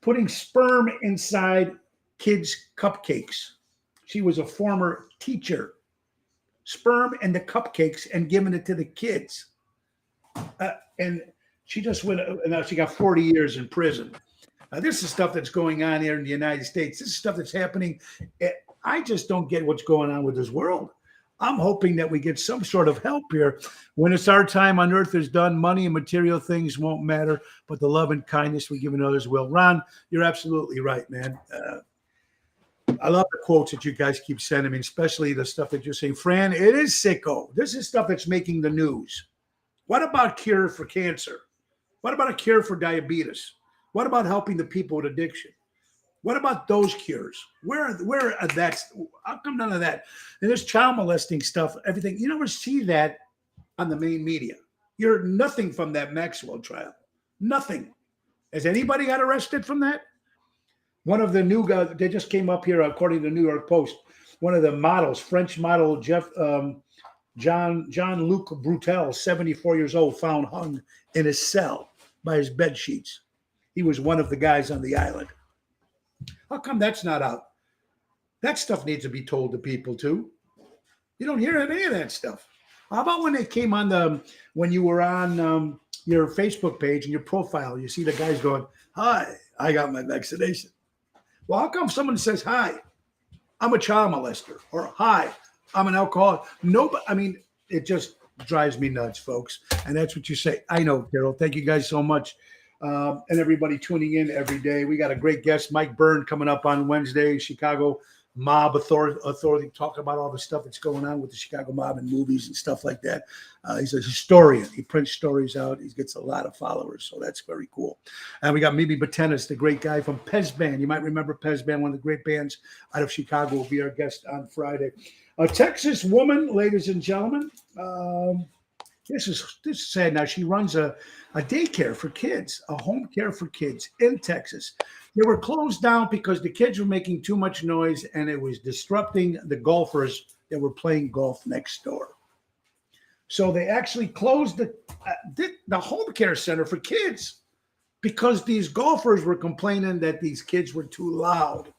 [SPEAKER 1] putting sperm inside kids' cupcakes. She was a former teacher. Sperm in the cupcakes and giving it to the kids. And she just went, now she got 40 years in prison. This is stuff that's going on here in the United States. This is stuff that's happening. I just don't get what's going on with this world. I'm hoping that we get some sort of help here. When it's our time on earth is done, money and material things won't matter, but the love and kindness we give in others will. Ron, you're absolutely right, man. I love the quotes that you guys keep sending me, especially the stuff that you're saying. Fran, it is sicko. This is stuff that's making the news. What about cure for cancer? What about a cure for diabetes? What about helping the people with addiction? What about those cures? Where are that? How come none of that? And there's child molesting stuff, everything. You never see that on the main media. You're nothing from that Maxwell trial. Nothing. Has anybody got arrested from that? One of the new guys, they just came up here, according to the New York Post. One of the models, French model Jean-Luc Brutel, 74 years old, found hung in his cell by his bed sheets. He was one of the guys on the island. How come that's not out? That stuff needs to be told to people too. You don't hear any of that stuff. How about when they came on when you were on your Facebook page and your profile, you see the guys going, "Hi, I got my vaccination." Well, how come someone says, "Hi, I'm a child molester," or "Hi, I'm an alcoholic"? Nobody. I mean, it just drives me nuts, folks. And that's what you say. I know, Carol. Thank you guys so much. And everybody tuning in every day. We got a great guest, Mike Byrne, coming up on Wednesday, Chicago Mob Authority, talking about all the stuff that's going on with the Chicago Mob and movies and stuff like that. He's a historian. He prints stories out. He gets a lot of followers, so that's very cool. And we got Mimi Batenis, the great guy from Pez Band. You might remember Pez Band, one of the great bands out of Chicago, will be our guest on Friday. A Texas woman, ladies and gentlemen. This is sad. Now, she runs a daycare for kids, a home care for kids in Texas. They were closed down because the kids were making too much noise and it was disrupting the golfers that were playing golf next door. So they actually closed the home care center for kids because these golfers were complaining that these kids were too loud.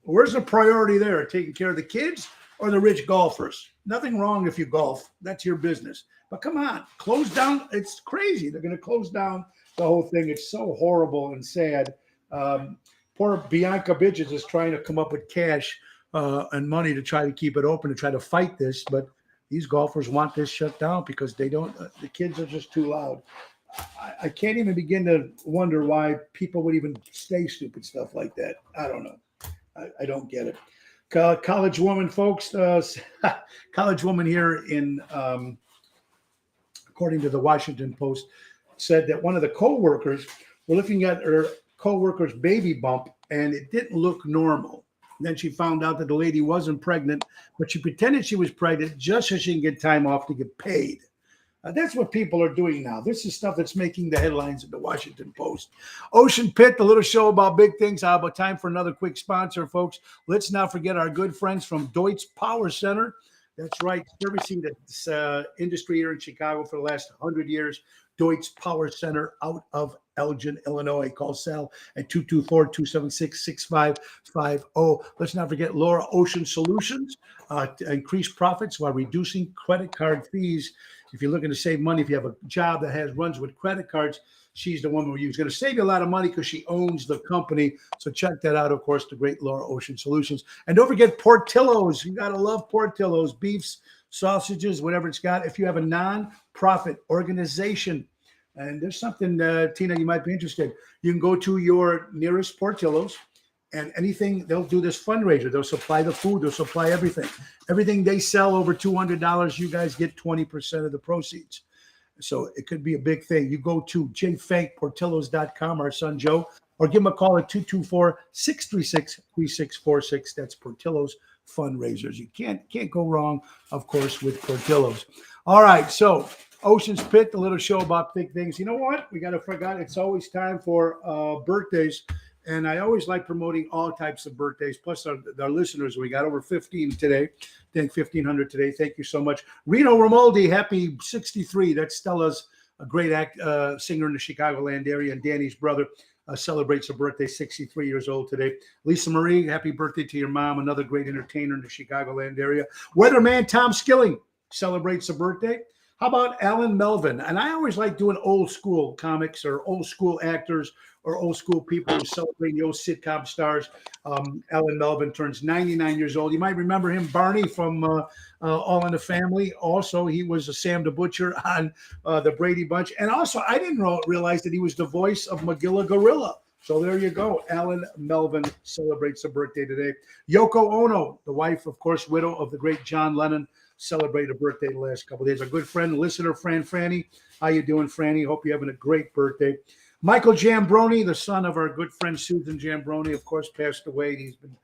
[SPEAKER 1] Where's the priority there? Taking care of the kids or the rich golfers? Nothing wrong if you golf. That's your business. But come on, close down. It's crazy. They're going to close down the whole thing. It's so horrible and sad. Poor Bianca Bridges is trying to come up with cash and money to try to keep it open, to try to fight this. But these golfers want this shut down because they don't. The kids are just too loud. I can't even begin to wonder why people would even say stupid stuff like that. I don't know. I don't get it. College woman, folks. College woman here in, according to the Washington Post, said that one of the co-workers were looking at her co-worker's baby bump and it didn't look normal. And then she found out that the lady wasn't pregnant, but she pretended she was pregnant just so she can get time off to get paid. That's what people are doing now. This is stuff that's making the headlines of the Washington Post. Ocean Pit, the little show about big things. How about time for another quick sponsor, folks? Let's not forget our good friends from Deutz Power Center. That's right, servicing this industry here in Chicago for the last 100 years. Deutz Power Center out of Elgin, Illinois. Call Sal at 224-276-6550. Let's not forget Laura Ocean Solutions to increase profits while reducing credit card fees. If you're looking to save money, if you have a job that runs with credit cards, she's the one who's going to save you a lot of money because she owns the company. So check that out, of course, the great Laura Ocean Solutions. And don't forget Portillo's. You got to love Portillo's. Beefs, sausages, whatever it's got. If you have a non-profit organization, and there's something, Tina, you might be interested. You can go to your nearest Portillo's and anything, they'll do this fundraiser. They'll supply the food. They'll supply everything. Everything they sell over $200, you guys get 20% of the proceeds. So it could be a big thing. You go to jfankportillos.com, our son Joe, or give him a call at 224-636-3646. That's Portillo's fundraisers. You can't go wrong, of course, with Portillo's. All right, so Ocean's Pit, the little show about big things. You know what? We got to forget. It's always time for birthdays. And I always like promoting all types of birthdays, plus our listeners. We got over 15 today. I think 1,500 today. Thank you so much. Reno Romaldi, happy 63. That's Stella's a great singer in the Chicagoland area. And Danny's brother celebrates her birthday, 63 years old today. Lisa Marie, happy birthday to your mom, another great entertainer in the Chicagoland area. Weatherman Tom Skilling celebrates a birthday. How about Alan Melvin? And I always like doing old school comics or old school actors or old school people who celebrate the old sitcom stars. Alan Melvin turns 99 years old. You might remember him, Barney, from All in the Family. Also, he was a Sam the Butcher on the Brady Bunch. And also, I didn't realize that he was the voice of Magilla Gorilla. So there you go. Alan Melvin celebrates a birthday today. Yoko Ono, the wife, of course, widow of the great John Lennon, celebrated a birthday the last couple of days. A good friend, listener, Franny. How you doing, Franny? Hope you're having a great birthday. Michael Jambroni, the son of our good friend Susan Jambroni, of course, passed away. He's been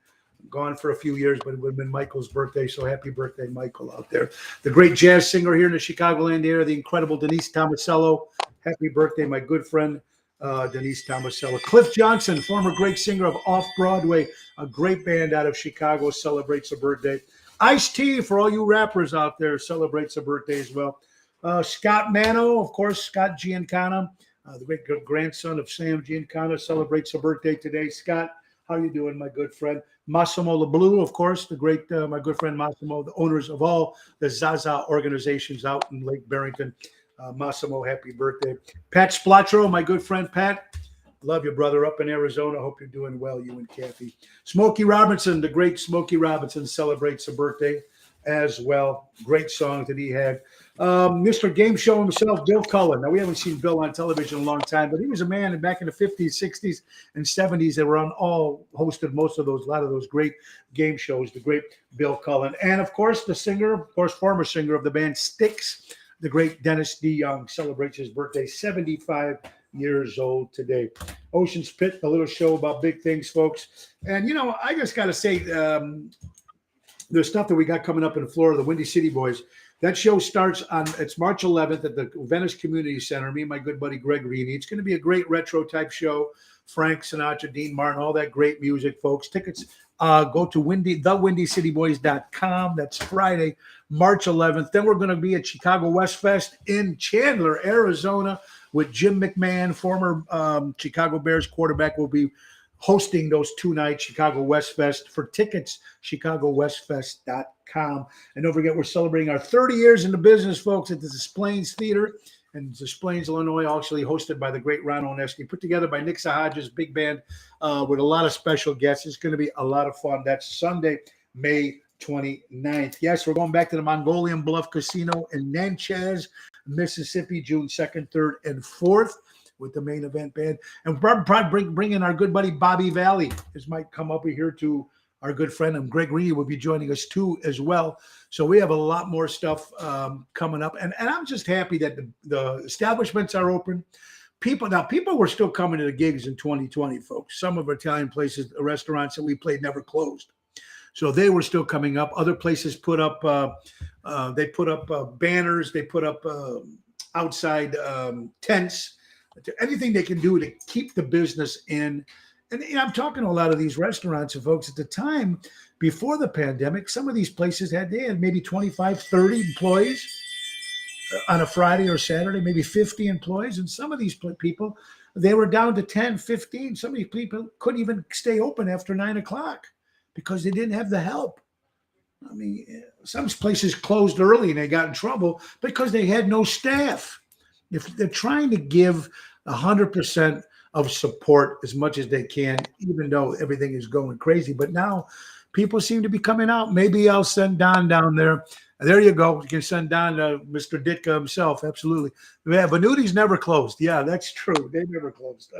[SPEAKER 1] gone for a few years, but it would have been Michael's birthday. So happy birthday, Michael, out there. The great jazz singer here in the Chicagoland area, the incredible Denise Tomasello. Happy birthday, my good friend, Denise Tomasello. Cliff Johnson, former great singer of Off Broadway, a great band out of Chicago, celebrates a birthday. Ice-T, for all you rappers out there, celebrates a birthday as well. Scott Mano, of course, Scott Giancana, the great grandson of Sam Giancana, celebrates a birthday today. Scott, how you doing, my good friend? Massimo LeBlue, of course, the great, my good friend Massimo, the owners of all the Zaza organizations out in Lake Barrington. Massimo, happy birthday. Pat Splatro, my good friend Pat. Love you, brother, up in Arizona. Hope you're doing well, you and Kathy. Smokey Robinson, the great Smokey Robinson, celebrates a birthday as well. Great song that he had. Mr. Game Show himself, Bill Cullen. Now, we haven't seen Bill on television in a long time, but he was a man back in the 50s, 60s, and 70s that were on all hosted a lot of those great game shows, the great Bill Cullen. And, of course, the singer, of course, former singer of the band Styx, the great Dennis DeYoung, celebrates his birthday, 75 years old today. Ocean's Pit, a little show about big things, folks. And, you know, I just got to say, the stuff that we got coming up in Florida, the Windy City Boys, that show starts it's March 11th at the Venice Community Center. Me and my good buddy Greg Reedy. It's going to be a great retro type show. Frank Sinatra, Dean Martin, all that great music, folks. Tickets, go to thewindycityboys.com. That's Friday, March 11th. Then we're going to be at Chicago West Fest in Chandler, Arizona, with Jim McMahon, former Chicago Bears quarterback, will be hosting those 2 nights, Chicago West Fest. For tickets, chicagowestfest.com. And don't forget, we're celebrating our 30 years in the business, folks, at the Des Plaines Theater in Des Plaines, Illinois, actually hosted by the great Ron Oneski, put together by Nick Sahaja's big band with a lot of special guests. It's going to be a lot of fun. That's Sunday, May 29th. Yes, we're going back to the Mongolian Bluff Casino in Natchez, Mississippi, June 2nd, 3rd, and 4th with the main event band. And probably bring in our good buddy Bobby Valley. This might come up here to our good friend, and Greg Reedy will be joining us too as well. So we have a lot more stuff coming up. And I'm just happy that the establishments are open. People were still coming to the gigs in 2020, folks. Some of our Italian places, the restaurants that we played never closed. So they were still coming up. Other places put up banners. They put up outside tents. Anything they can do to keep the business in. And I'm talking to a lot of these restaurants and folks at the time before the pandemic. Some of these places had maybe 25, 30 employees on a Friday or Saturday, maybe 50 employees. And some of these people, they were down to 10, 15. Some of these people couldn't even stay open after 9 o'clock because they didn't have the help. I mean, some places closed early and they got in trouble because they had no staff. If they're trying to give 100% of support as much as they can, even though everything is going crazy. But now people seem to be coming out. Maybe I'll send Don down there. There you go. You can send Don Mr. Ditka himself. Absolutely. Yeah, Venuti's never closed. Yeah, that's true. They never closed.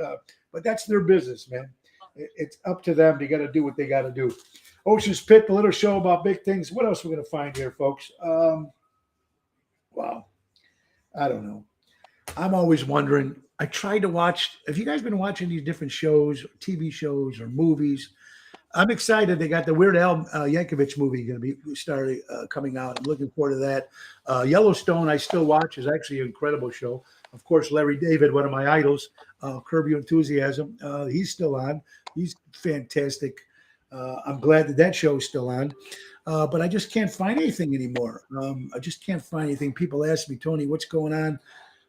[SPEAKER 1] But that's their business, man. It's up to them. They got to do what they got to do. Ocean's Pit, the little show about big things. What else are we going to find here, folks? Wow. I don't know. I'm always wondering. I tried to watch. Have you guys been watching these different shows, TV shows, or movies? I'm excited. They got the Weird Al Yankovic movie going to be coming out. I'm looking forward to that. Yellowstone, I still watch. Is actually an incredible show. Of course, Larry David, one of my idols, Curb Your Enthusiasm. He's still on. He's fantastic. I'm glad that that show is still on. But I just can't find anything anymore. I just can't find anything. People ask me, Tony, what's going on?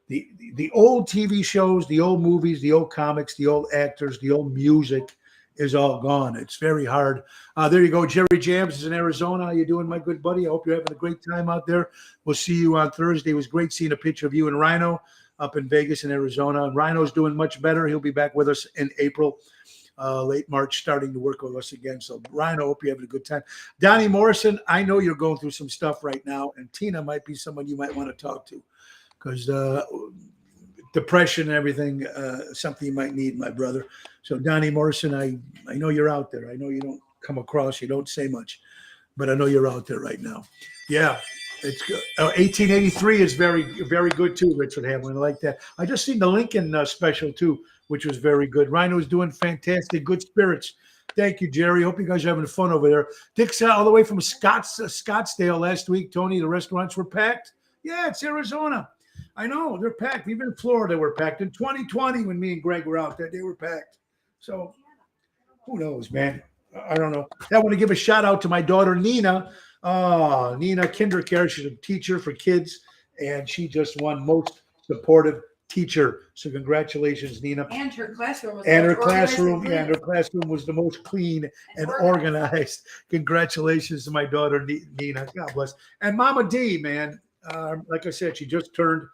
[SPEAKER 1] The old TV shows, the old movies, the old comics, the old actors, the old music is all gone. It's very hard. There you go. Jerry Jams is in Arizona. How you doing, my good buddy? I hope you're having a great time out there. We'll see you on Thursday. It was great seeing a picture of you and Rhino up in Vegas and Arizona. Rhino's doing much better. He'll be back with us in April. Late March, starting to work with us again. So, Ryan, I hope you're having a good time. Donnie Morrison, I know you're going through some stuff right now, and Tina might be someone you might want to talk to because depression and everything, something you might need, my brother. So, Donnie Morrison, I know you're out there. I know you don't come across, you don't say much, but I know you're out there right now. Yeah, it's good. 1883 is very, very good too, Richard Hamlin. I like that. I just seen the Lincoln special too, which was very good. Rhino's doing fantastic, good spirits. Thank you, Jerry. Hope you guys are having fun over there. Dick's all the way from Scottsdale last week. Tony, the restaurants were packed. Yeah, it's Arizona. I know, they're packed. Even in Florida, they were packed. In 2020, when me and Greg were out there, they were packed. So who knows, man? I don't know. I want to give a shout out to my daughter, Nina. Nina Kindercare. She's a teacher for kids, and she just won most supportive teacher. So congratulations, Nina.
[SPEAKER 5] And her classroom was
[SPEAKER 1] And her
[SPEAKER 5] organized
[SPEAKER 1] classroom,
[SPEAKER 5] and
[SPEAKER 1] yeah, and her classroom was the most clean and organized. Congratulations to my daughter, Nina. God bless. And Mama D, man, like I said, she just turned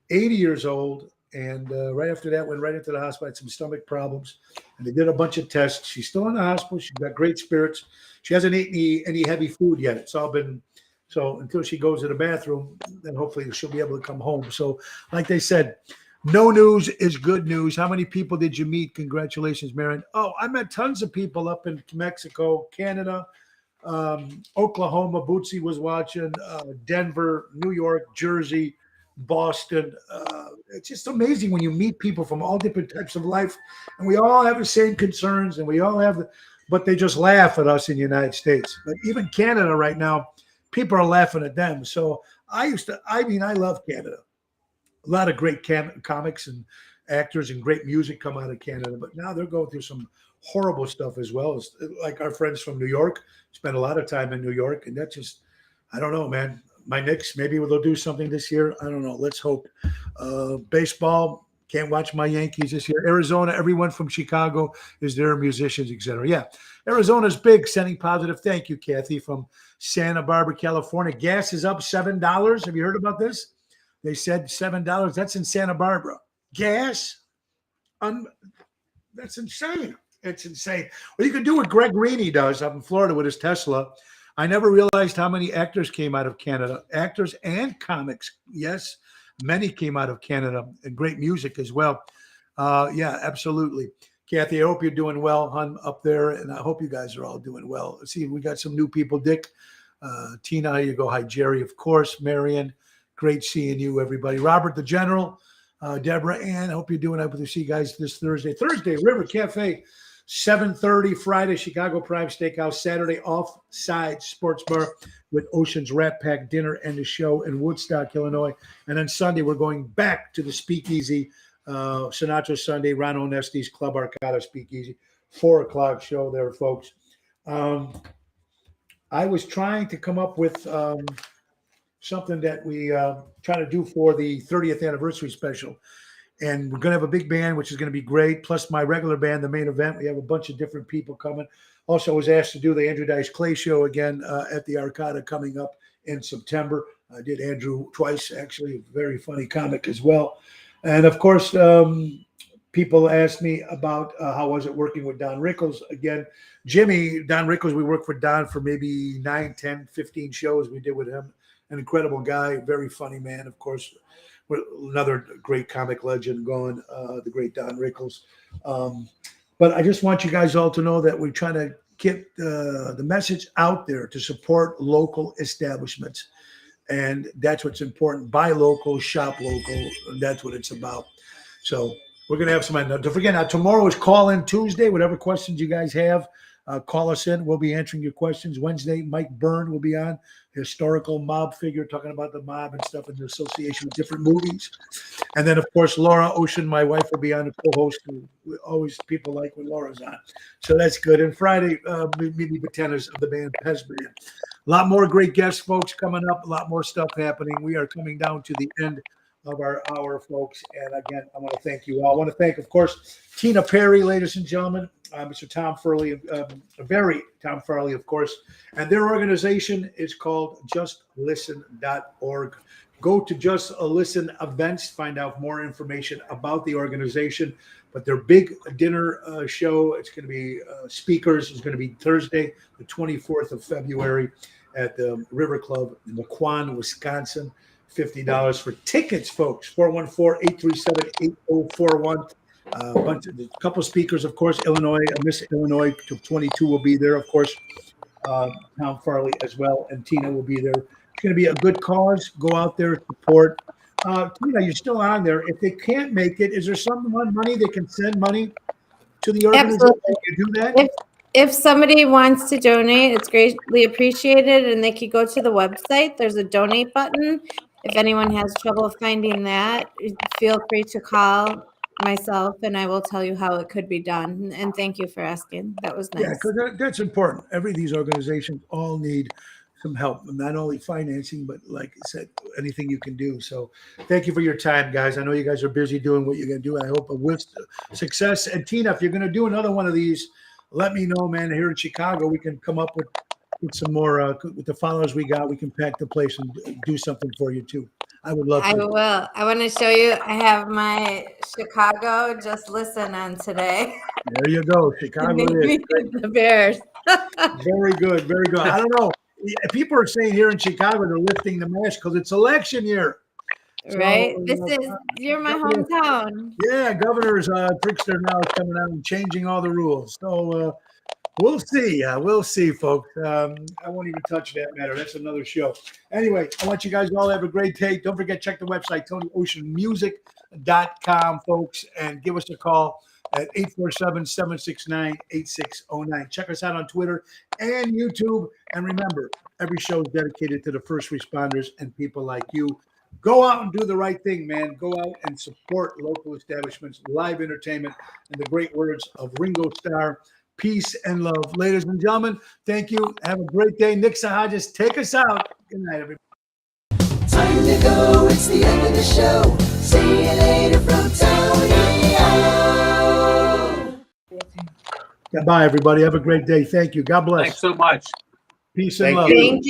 [SPEAKER 1] 80 years old. And right after that, went right into the hospital, had some stomach problems. And they did a bunch of tests. She's still in the hospital. She's got great spirits. She hasn't eaten any heavy food yet. It's all been, so until she goes to the bathroom, then hopefully she'll be able to come home. So like they said, no news is good news. How many people did you meet? Congratulations, Marion. Oh, I met tons of people up in Mexico, Canada, Oklahoma. Bootsy was watching, Denver, New York, Jersey, Boston. It's just amazing when you meet people from all different types of life, and we all have the same concerns, and we all have, but they just laugh at us in the United States. But even Canada right now, people are laughing at them. So I love Canada. A lot of great comics and actors and great music come out of Canada, but now they're going through some horrible stuff as well. As like our friends from New York, spent a lot of time in New York, and that's just, I don't know, man. My Knicks, maybe they'll do something this year. I don't know. Let's hope. Baseball, can't watch my Yankees this year. Arizona, everyone from Chicago is there, musicians, etc. Yeah, Arizona's big, sending positive. Thank you, Kathy, from Santa Barbara, California. Gas is up $7. Have you heard about this? They said $7. That's in Santa Barbara. Gas? That's insane. It's insane. Well, you can do what Greg Rainey does up in Florida with his Tesla. I never realized how many actors came out of Canada. Actors and comics. Yes, many came out of Canada, and great music as well. Yeah, absolutely. Kathy, I hope you're doing well, hon, up there, and I hope you guys are all doing well. Let's see, we got some new people. Dick, Tina, how you go? Hi, Jerry, of course. Marion, great seeing you, everybody. Robert the General, Deborah Ann, I hope you're doing. I hope to see you guys this Thursday. River Cafe, 7:30 Friday, Chicago Prime Steakhouse. Saturday, Offside Sports Bar with Ocean's Rat Pack dinner and the show in Woodstock, Illinois. And then Sunday, we're going back to the Speakeasy, Sinatra Sunday, Ron Onesti's Club Arcada Speakeasy, 4 o'clock show there, folks. I was trying to come up with something that we try to do for the 30th anniversary special. And we're going to have a big band, which is going to be great. Plus my regular band, the main event. We have a bunch of different people coming. Also, I was asked to do the Andrew Dice Clay show again at the Arcada coming up in September. I did Andrew twice, actually. A very funny comic as well. And, of course, people asked me about how was it working with Don Rickles. Again, Don Rickles, we worked for Don for maybe 9, 10, 15 shows we did with him. An incredible guy, very funny man, of course. Another great comic legend gone, the great Don Rickles. But I just want you guys all to know that we're trying to get the message out there to support local establishments. And that's what's important. Buy local, shop local. And that's what it's about. So we're going to have some. Don't forget, now tomorrow is call-in Tuesday. Whatever questions you guys have, Call us in. We'll be answering your questions. Wednesday, Mike Byrne will be on, historical mob figure, talking about the mob and stuff in association with different movies. And then, of course, Laura Ocean, my wife, will be on, the co-host. Always people like when Laura's on. So that's good. And Friday, Mimi Batenas of the band Pesbury. A lot more great guests, folks, coming up. A lot more stuff happening. We are coming down to the end of our hour, folks. And again, I want to thank you all. I want to thank, of course, Tina Perry, ladies and gentlemen, Mr. Tom Furley, Tom Farley, of course. And their organization is called justlisten.org. Go to Just Listen events, find out more information about the organization. But their big dinner show, it's going to be speakers. It's going to be Thursday, the 24th of February at the River Club in Laquan, Wisconsin. $50 for tickets, folks. 414-837-8041. A couple speakers, of course. Illinois, Miss Illinois to 22 will be there, of course. Tom Farley as well, and Tina will be there. It's going to be a good cause. Go out there, support. Tina, you're still on there. If they can't make it, is there some money they can send money to the organization?
[SPEAKER 2] Absolutely.
[SPEAKER 1] You do that?
[SPEAKER 2] If somebody wants to donate, it's greatly appreciated, and they could go to the website. There's a donate button. If anyone has trouble finding that, feel free to call myself, and I will tell you how it could be done. And thank you for asking. That was nice.
[SPEAKER 1] Yeah, because that's important. Every of these organizations all need some help, not only financing, but like I said, anything you can do. So thank you for your time, guys. I know you guys are busy doing what you're going to do. I hope with success. And Tina, if you're going to do another one of these, let me know, man. Here in Chicago, we can come up with some more, with the followers we got, we can pack the place and do something for you too. I would love to.
[SPEAKER 2] I will. I want to show you. I have my Chicago Just Listen on today.
[SPEAKER 1] There you go. Chicago is.
[SPEAKER 2] The Bears.
[SPEAKER 1] Very good. Very good. I don't know. People are saying here in Chicago they're lifting the mask because it's election year.
[SPEAKER 2] Right.
[SPEAKER 1] So,
[SPEAKER 2] You're my hometown.
[SPEAKER 1] Yeah, Governor's trickster now is coming out and changing all the rules. So we'll see. We'll see, folks. I won't even touch that matter. That's another show. Anyway, I want you guys all to have a great day. Don't forget, check the website, TonyOceanMusic.com, folks, and give us a call at 847-769-8609. Check us out on Twitter and YouTube. And remember, every show is dedicated to the first responders and people like you. Go out and do the right thing, man. Go out and support local establishments, live entertainment, and the great words of Ringo Starr. Peace and love. Ladies and gentlemen, thank you. Have a great day. Nick Sahajas, take us out. Good night, everybody.
[SPEAKER 5] Time to go, it's the end of the show. See you later from Tony O.
[SPEAKER 1] Goodbye, everybody. Have a great day. Thank you. God bless.
[SPEAKER 3] Thanks so much.
[SPEAKER 1] Peace and
[SPEAKER 4] Thank
[SPEAKER 1] love.
[SPEAKER 4] you.
[SPEAKER 2] Thank you.